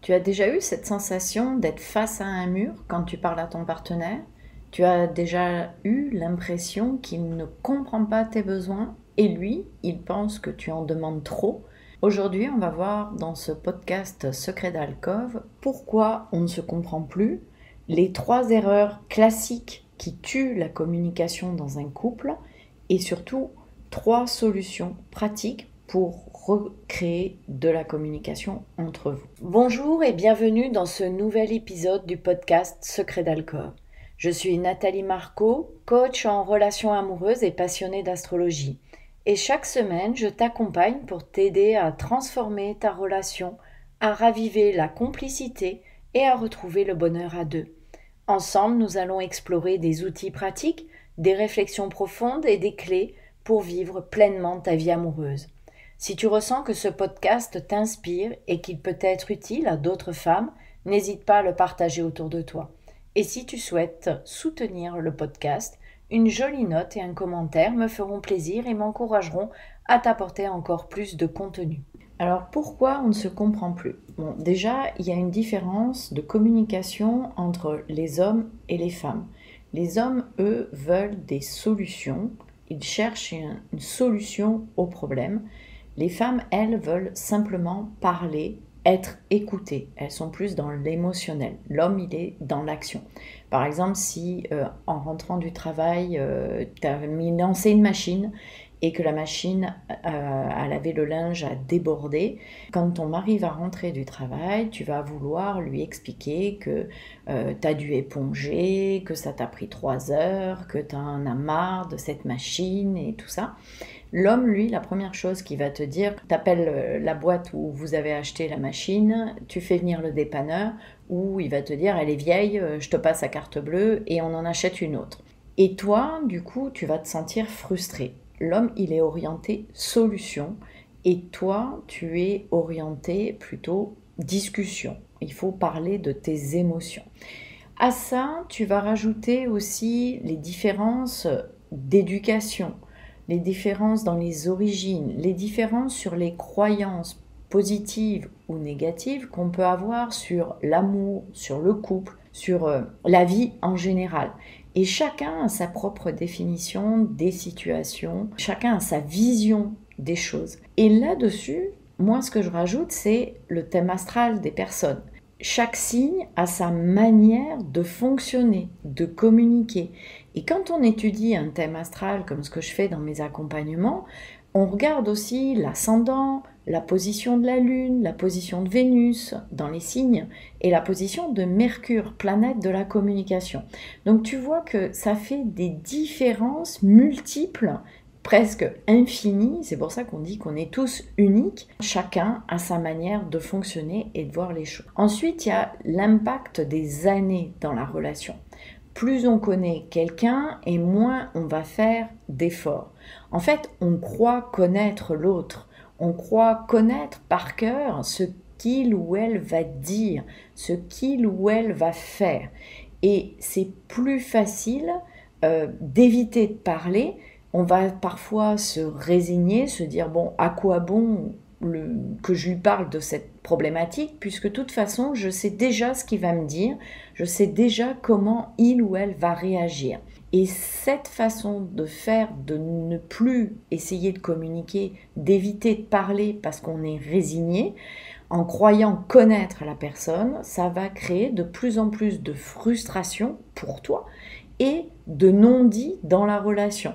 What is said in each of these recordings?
Tu as déjà eu cette sensation d'être face à un mur quand tu parles à ton partenaire? Tu as déjà eu l'impression qu'il ne comprend pas tes besoins et lui, il pense que tu en demandes trop? Aujourd'hui, on va voir dans ce podcast Secret d'Alcôve pourquoi on ne se comprend plus, les 3 erreurs classiques qui tuent la communication dans un couple et surtout 3 solutions pratiques pour recréer de la communication entre vous. Bonjour et bienvenue dans ce nouvel épisode du podcast Secret d'Alcôve. Je suis Nathalie Marco, coach en relations amoureuses et passionnée d'astrologie. Et chaque semaine, je t'accompagne pour t'aider à transformer ta relation, à raviver la complicité et à retrouver le bonheur à deux. Ensemble, nous allons explorer des outils pratiques, des réflexions profondes et des clés pour vivre pleinement ta vie amoureuse. Si tu ressens que ce podcast t'inspire et qu'il peut être utile à d'autres femmes, n'hésite pas à le partager autour de toi. Et si tu souhaites soutenir le podcast, une jolie note et un commentaire me feront plaisir et m'encourageront à t'apporter encore plus de contenu. Alors pourquoi on ne se comprend plus? Bon, déjà, il y a une différence de communication entre les hommes et les femmes. Les hommes, eux, veulent des solutions. Ils cherchent une solution au problème. Les femmes, elles, veulent simplement parler, être écoutées. Elles sont plus dans l'émotionnel. L'homme, il est dans l'action. Par exemple, si en rentrant du travail, tu as lancé une machine et que la machine, elle avait le linge à déborder, quand ton mari va rentrer du travail, tu vas vouloir lui expliquer que tu as dû éponger, que ça t'a pris 3 heures, que tu en as marre de cette machine et tout ça. L'homme, lui, la première chose qu'il va te dire, t'appelles la boîte où vous avez acheté la machine, tu fais venir le dépanneur, ou il va te dire, elle est vieille, je te passe la carte bleue et on en achète une autre. Et toi, du coup, tu vas te sentir frustré. L'homme, il est orienté solution et toi, tu es orienté plutôt discussion. Il faut parler de tes émotions. À ça, tu vas rajouter aussi les différences d'éducation, les différences dans les origines, les différences sur les croyances positives ou négatives qu'on peut avoir sur l'amour, sur le couple, sur la vie en général. Et chacun a sa propre définition des situations, chacun a sa vision des choses. Et là-dessus, moi ce que je rajoute, c'est le thème astral des personnes. Chaque signe a sa manière de fonctionner, de communiquer. Et quand on étudie un thème astral, comme ce que je fais dans mes accompagnements, on regarde aussi l'ascendant, la position de la Lune, la position de Vénus dans les signes et la position de Mercure, planète de la communication. Donc tu vois que ça fait des différences multiples, presque infinies. C'est pour ça qu'on dit qu'on est tous uniques. Chacun a sa manière de fonctionner et de voir les choses. Ensuite, il y a l'impact des années dans la relation. Plus on connaît quelqu'un et moins on va faire d'efforts. En fait, on croit connaître l'autre. On croit connaître par cœur ce qu'il ou elle va dire, ce qu'il ou elle va faire. Et c'est plus facile d'éviter de parler. On va parfois se résigner, se dire bon, à quoi bon que je lui parle de cette problématique, puisque de toute façon, je sais déjà ce qu'il va me dire, je sais déjà comment il ou elle va réagir. Et cette façon de faire, de ne plus essayer de communiquer, d'éviter de parler parce qu'on est résigné, en croyant connaître la personne, ça va créer de plus en plus de frustration pour toi et de non-dit dans la relation.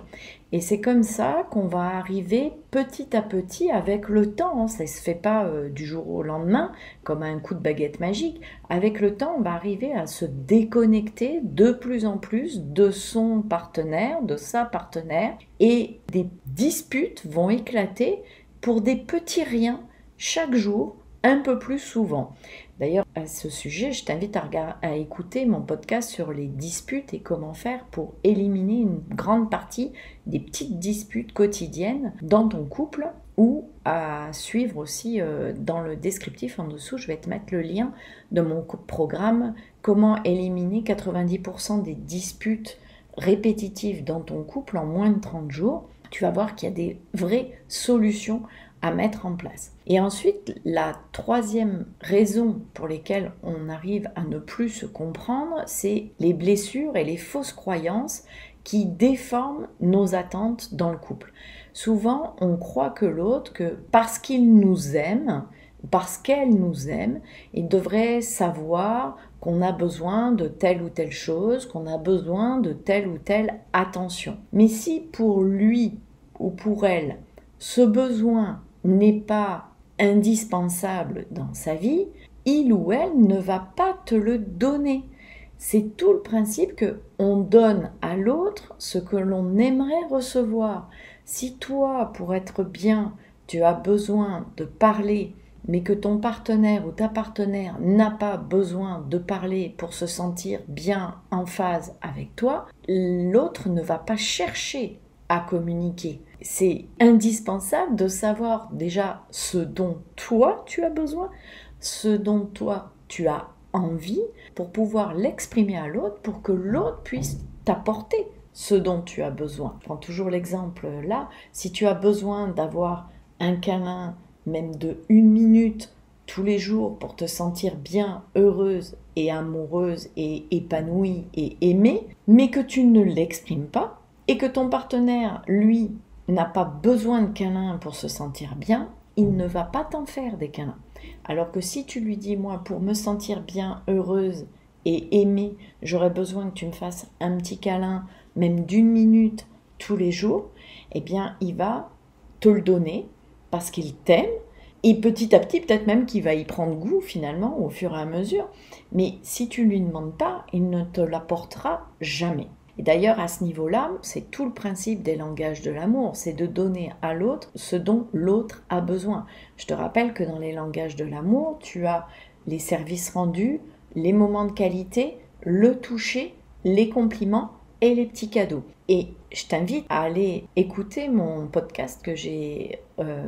Et c'est comme ça qu'on va arriver petit à petit avec le temps. Ça ne se fait pas du jour au lendemain comme un coup de baguette magique. Avec le temps, on va arriver à se déconnecter de plus en plus de son partenaire, de sa partenaire. Et des disputes vont éclater pour des petits riens chaque jour, un peu plus souvent. D'ailleurs, à ce sujet, je t'invite à écouter mon podcast sur les disputes et comment faire pour éliminer une grande partie des petites disputes quotidiennes dans ton couple, ou à suivre aussi dans le descriptif en dessous. Je vais te mettre le lien de mon programme « Comment éliminer 90% des disputes répétitives dans ton couple en moins de 30 jours ». Tu vas voir qu'il y a des vraies solutions à mettre en place. Et ensuite, la troisième raison pour laquelle on arrive à ne plus se comprendre, c'est les blessures et les fausses croyances qui déforment nos attentes dans le couple. Souvent, on croit que l'autre, que parce qu'il nous aime, parce qu'elle nous aime, il devrait savoir qu'on a besoin de telle ou telle chose, qu'on a besoin de telle ou telle attention. Mais si pour lui ou pour elle, ce besoin n'est pas indispensable dans sa vie, il ou elle ne va pas te le donner. C'est tout le principe qu'on donne à l'autre ce que l'on aimerait recevoir. Si toi, pour être bien, tu as besoin de parler, mais que ton partenaire ou ta partenaire n'a pas besoin de parler pour se sentir bien en phase avec toi, l'autre ne va pas chercher à communiquer. C'est indispensable de savoir déjà ce dont toi tu as besoin, ce dont toi tu as envie, pour pouvoir l'exprimer à l'autre, pour que l'autre puisse t'apporter ce dont tu as besoin. Je prends toujours l'exemple là, si tu as besoin d'avoir un câlin, même de 1 minute tous les jours pour te sentir bien, heureuse et amoureuse et épanouie et aimée, mais que tu ne l'exprimes pas et que ton partenaire, lui, n'a pas besoin de câlins pour se sentir bien, il ne va pas t'en faire des câlins. Alors que si tu lui dis, moi, pour me sentir bien, heureuse et aimée, j'aurais besoin que tu me fasses un petit câlin, même d'1 minute tous les jours, eh bien, il va te le donner parce qu'il t'aime, et petit à petit, peut-être même qu'il va y prendre goût finalement au fur et à mesure. Mais si tu ne lui demandes pas, il ne te l'apportera jamais. Et d'ailleurs, à ce niveau-là, c'est tout le principe des langages de l'amour, c'est de donner à l'autre ce dont l'autre a besoin. Je te rappelle que dans les langages de l'amour, tu as les services rendus, les moments de qualité, le toucher, les compliments et les petits cadeaux. Et je t'invite à aller écouter mon podcast que j'ai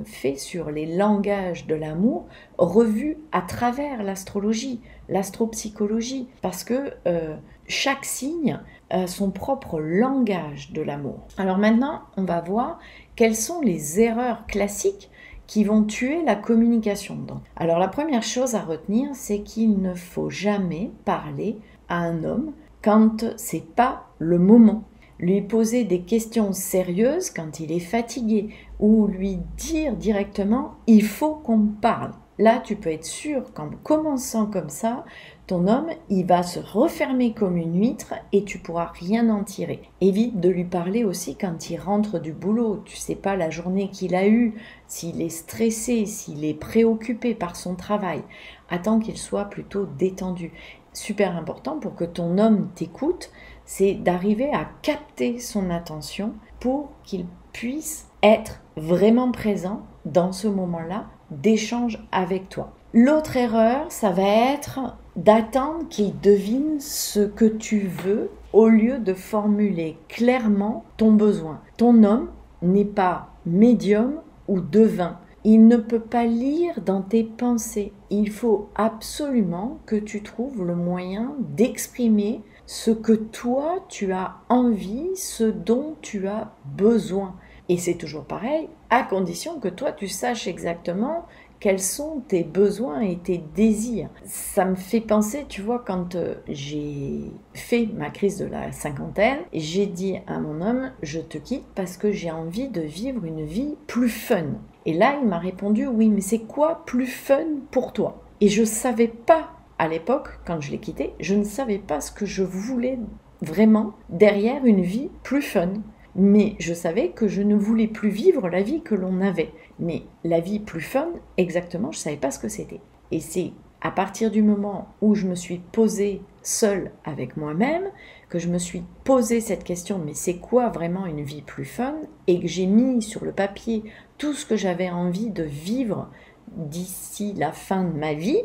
fait sur les langages de l'amour, revu à travers l'astrologie, l'astropsychologie, parce que chaque signe a son propre langage de l'amour. Alors maintenant, on va voir quelles sont les erreurs classiques qui vont tuer la communication. Alors la première chose à retenir, c'est qu'il ne faut jamais parler à un homme quand c'est pas le moment. Lui poser des questions sérieuses quand il est fatigué ou lui dire directement « il faut qu'on parle ». Là, tu peux être sûr qu'en commençant comme ça, ton homme, il va se refermer comme une huître et tu pourras rien en tirer. Évite de lui parler aussi quand il rentre du boulot. Tu sais pas la journée qu'il a eue, s'il est stressé, s'il est préoccupé par son travail. Attends qu'il soit plutôt détendu. Super important pour que ton homme t'écoute, c'est d'arriver à capter son attention pour qu'il puisse être vraiment présent dans ce moment-là d'échange avec toi. L'autre erreur, ça va être d'attendre qu'il devine ce que tu veux au lieu de formuler clairement ton besoin. Ton homme n'est pas médium ou devin. Il ne peut pas lire dans tes pensées. Il faut absolument que tu trouves le moyen d'exprimer ce que toi tu as envie, ce dont tu as besoin. Et c'est toujours pareil, à condition que toi tu saches exactement quels sont tes besoins et tes désirs. Ça me fait penser, tu vois, quand j'ai fait ma crise de la cinquantaine, j'ai dit à mon homme, je te quitte parce que j'ai envie de vivre une vie plus fun. Et là, il m'a répondu, oui, mais c'est quoi plus fun pour toi? Et je ne savais pas, à l'époque, quand je l'ai quitté, je ne savais pas ce que je voulais vraiment derrière une vie plus fun. Mais je savais que je ne voulais plus vivre la vie que l'on avait. Mais la vie plus fun, exactement, je ne savais pas ce que c'était. Et c'est à partir du moment où je me suis posée seule avec moi-même, que je me suis posé cette question, mais c'est quoi vraiment une vie plus fun? Et que j'ai mis sur le papier tout ce que j'avais envie de vivre d'ici la fin de ma vie,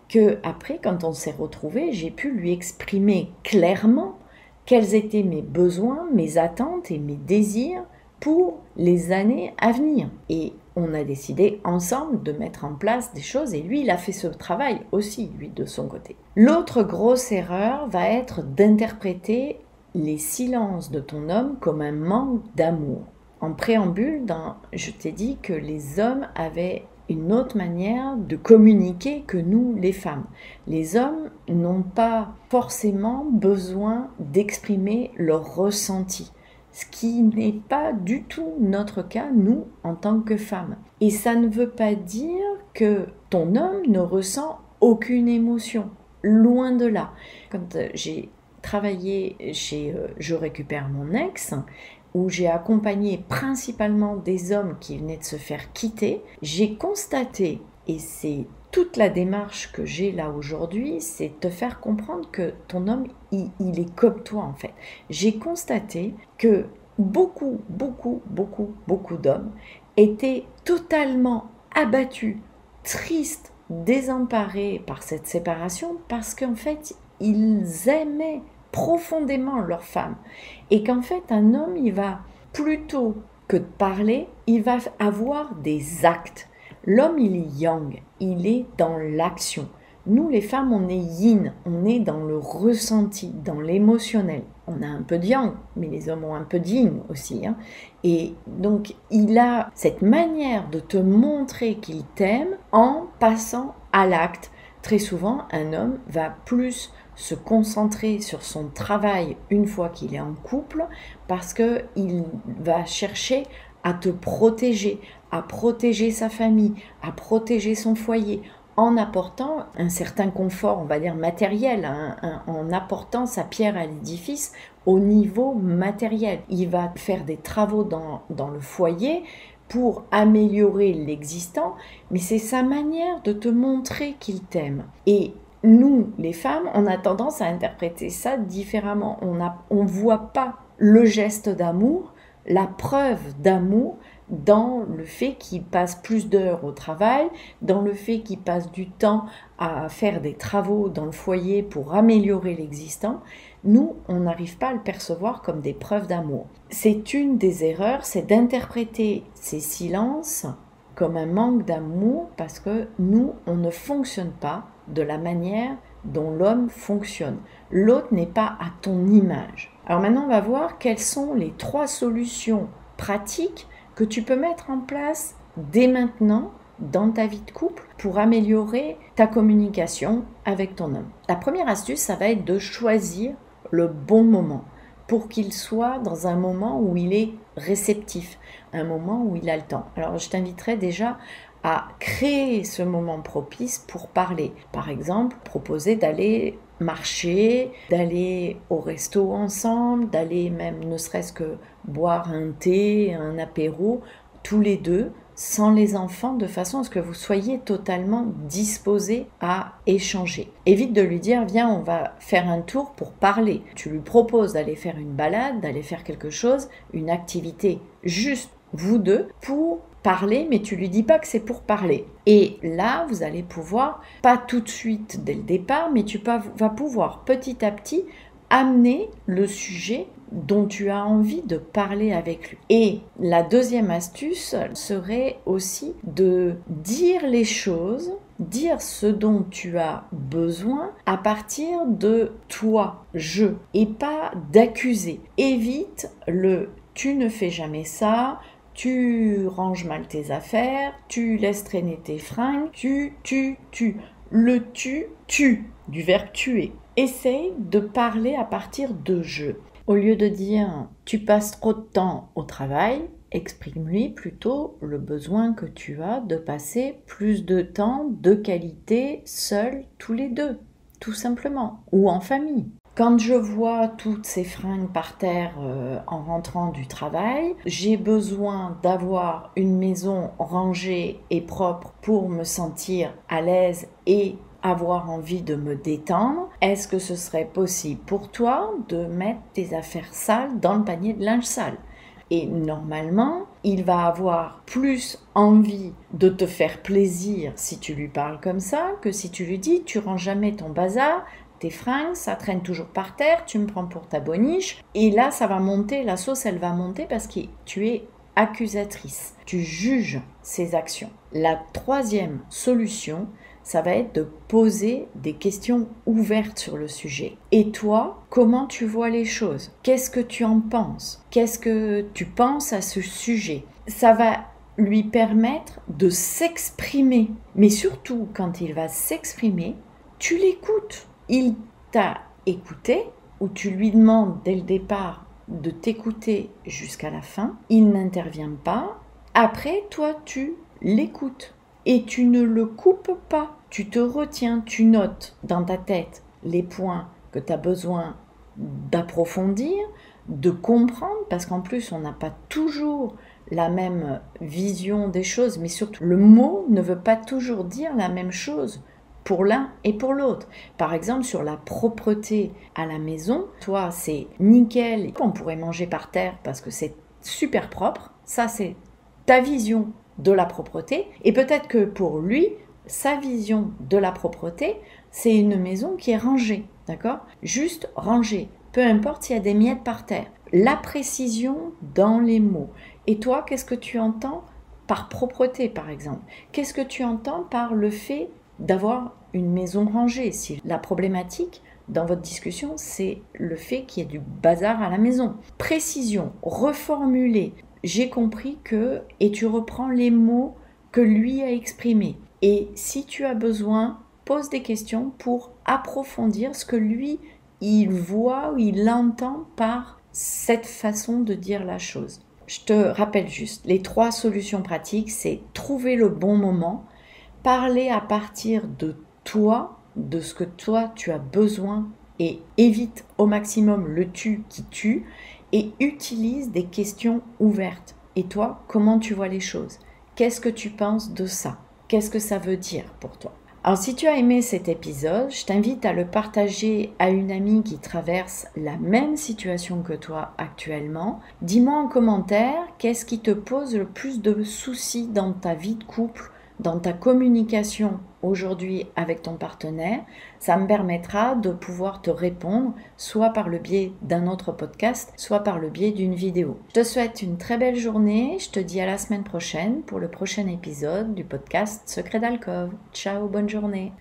que après, quand on s'est retrouvés, j'ai pu lui exprimer clairement quels étaient mes besoins, mes attentes et mes désirs pour les années à venir. Et on a décidé ensemble de mettre en place des choses et lui, il a fait ce travail aussi, lui, de son côté. L'autre grosse erreur va être d'interpréter les silences de ton homme comme un manque d'amour. En préambule, je t'ai dit que les hommes avaient une autre manière de communiquer que nous, les femmes. Les hommes n'ont pas forcément besoin d'exprimer leur ressenti, ce qui n'est pas du tout notre cas, nous, en tant que femmes. Et ça ne veut pas dire que ton homme ne ressent aucune émotion, loin de là. Quand j'ai travaillé chez Je récupère mon ex, où j'ai accompagné principalement des hommes qui venaient de se faire quitter, j'ai constaté, et c'est toute la démarche que j'ai là aujourd'hui, c'est te faire comprendre que ton homme, il est comme toi en fait. J'ai constaté que beaucoup d'hommes étaient totalement abattus, tristes, désemparés par cette séparation parce qu'en fait, ils aimaient profondément leur femme et qu'en fait un homme il va plutôt que de parler, il va avoir des actes. L'homme il est yang, il est dans l'action. Nous les femmes on est yin, on est dans le ressenti, dans l'émotionnel. On a un peu de yang, mais les hommes ont un peu de yin aussi. Et donc il a cette manière de te montrer qu'il t'aime en passant à l'acte. Très souvent un homme va plus se concentrer sur son travail une fois qu'il est en couple parce qu'il va chercher à te protéger, à protéger sa famille, à protéger son foyer en apportant un certain confort, on va dire matériel, en apportant sa pierre à l'édifice au niveau matériel. Il va faire des travaux dans le foyer pour améliorer l'existant, mais c'est sa manière de te montrer qu'il t'aime. Et nous, les femmes, on a tendance à interpréter ça différemment. On voit pas le geste d'amour, la preuve d'amour dans le fait qu'il passe plus d'heures au travail, dans le fait qu'il passe du temps à faire des travaux dans le foyer pour améliorer l'existant. Nous, on n'arrive pas à le percevoir comme des preuves d'amour. C'est une des erreurs, c'est d'interpréter ces silences comme un manque d'amour parce que nous, on ne fonctionne pas de la manière dont l'homme fonctionne. L'autre n'est pas à ton image. Alors maintenant, on va voir quelles sont les 3 solutions pratiques que tu peux mettre en place dès maintenant dans ta vie de couple pour améliorer ta communication avec ton homme. La première astuce, ça va être de choisir le bon moment pour qu'il soit dans un moment où il est réceptif, un moment où il a le temps. Alors je t'inviterai déjà à créer ce moment propice pour parler. Par exemple, proposer d'aller marcher, d'aller au resto ensemble, d'aller même ne serait-ce que boire un thé, un apéro, tous les deux, sans les enfants, de façon à ce que vous soyez totalement disposés à échanger. Évite de lui dire, viens, on va faire un tour pour parler. Tu lui proposes d'aller faire une balade, d'aller faire quelque chose, une activité, juste vous deux, pour parler, mais tu lui dis pas que c'est pour parler. Et là, vous allez pouvoir, pas tout de suite dès le départ, mais tu vas pouvoir petit à petit amener le sujet dont tu as envie de parler avec lui. Et la deuxième astuce serait aussi de dire les choses, dire ce dont tu as besoin à partir de toi, je, et pas d'accuser. Évite le « tu ne fais jamais ça », tu ranges mal tes affaires, tu laisses traîner tes fringues, tu. Le tu, du verbe tuer. Essaye de parler à partir de je. Au lieu de dire tu passes trop de temps au travail, exprime-lui plutôt le besoin que tu as de passer plus de temps de qualité seuls tous les deux, tout simplement, ou en famille. Quand je vois toutes ces fringues par terre en rentrant du travail, j'ai besoin d'avoir une maison rangée et propre pour me sentir à l'aise et avoir envie de me détendre. Est-ce que ce serait possible pour toi de mettre tes affaires sales dans le panier de linge sale ? Et normalement, il va avoir plus envie de te faire plaisir si tu lui parles comme ça que si tu lui dis « tu ranges jamais ton bazar ». Tes fringues, ça traîne toujours par terre, tu me prends pour ta boniche. Et là, ça va monter, la sauce, elle va monter parce que tu es accusatrice. Tu juges ses actions. La troisième solution, ça va être de poser des questions ouvertes sur le sujet. Et toi, comment tu vois les choses? Qu'est-ce que tu en penses? Qu'est-ce que tu penses à ce sujet? Ça va lui permettre de s'exprimer. Mais surtout, quand il va s'exprimer, tu l'écoutes. Il t'a écouté, ou tu lui demandes dès le départ de t'écouter jusqu'à la fin. Il n'intervient pas. Après, toi, tu l'écoutes. Et tu ne le coupes pas. Tu te retiens, tu notes dans ta tête les points que tu as besoin d'approfondir, de comprendre, parce qu'en plus, on n'a pas toujours la même vision des choses, mais surtout, le mot ne veut pas toujours dire la même chose pour l'un et pour l'autre. Par exemple, sur la propreté à la maison, toi, c'est nickel, on pourrait manger par terre parce que c'est super propre. Ça, c'est ta vision de la propreté. Et peut-être que pour lui, sa vision de la propreté, c'est une maison qui est rangée, d'accord? Juste rangée, peu importe s'il y a des miettes par terre. La précision dans les mots. Et toi, qu'est-ce que tu entends par propreté, par exemple? Qu'est-ce que tu entends par le fait d'avoir une maison rangée? Si la problématique dans votre discussion, c'est le fait qu'il y ait du bazar à la maison. Précision, reformuler. J'ai compris que, et tu reprends les mots que lui a exprimés. Et si tu as besoin, pose des questions pour approfondir ce que lui, il voit ou il entend par cette façon de dire la chose. Je te rappelle juste, les 3 solutions pratiques, c'est trouver le bon moment, parler à partir de toi, de ce que toi tu as besoin et évite au maximum le tu qui tue et utilise des questions ouvertes. Et toi, comment tu vois les choses? Qu'est-ce que tu penses de ça? Qu'est-ce que ça veut dire pour toi? Alors si tu as aimé cet épisode, je t'invite à le partager à une amie qui traverse la même situation que toi actuellement. Dis-moi en commentaire qu'est-ce qui te pose le plus de soucis dans ta vie de couple, dans ta communication aujourd'hui avec ton partenaire. Ça me permettra de pouvoir te répondre soit par le biais d'un autre podcast, soit par le biais d'une vidéo. Je te souhaite une très belle journée. Je te dis à la semaine prochaine pour le prochain épisode du podcast Secret d'Alcôve. Ciao, bonne journée.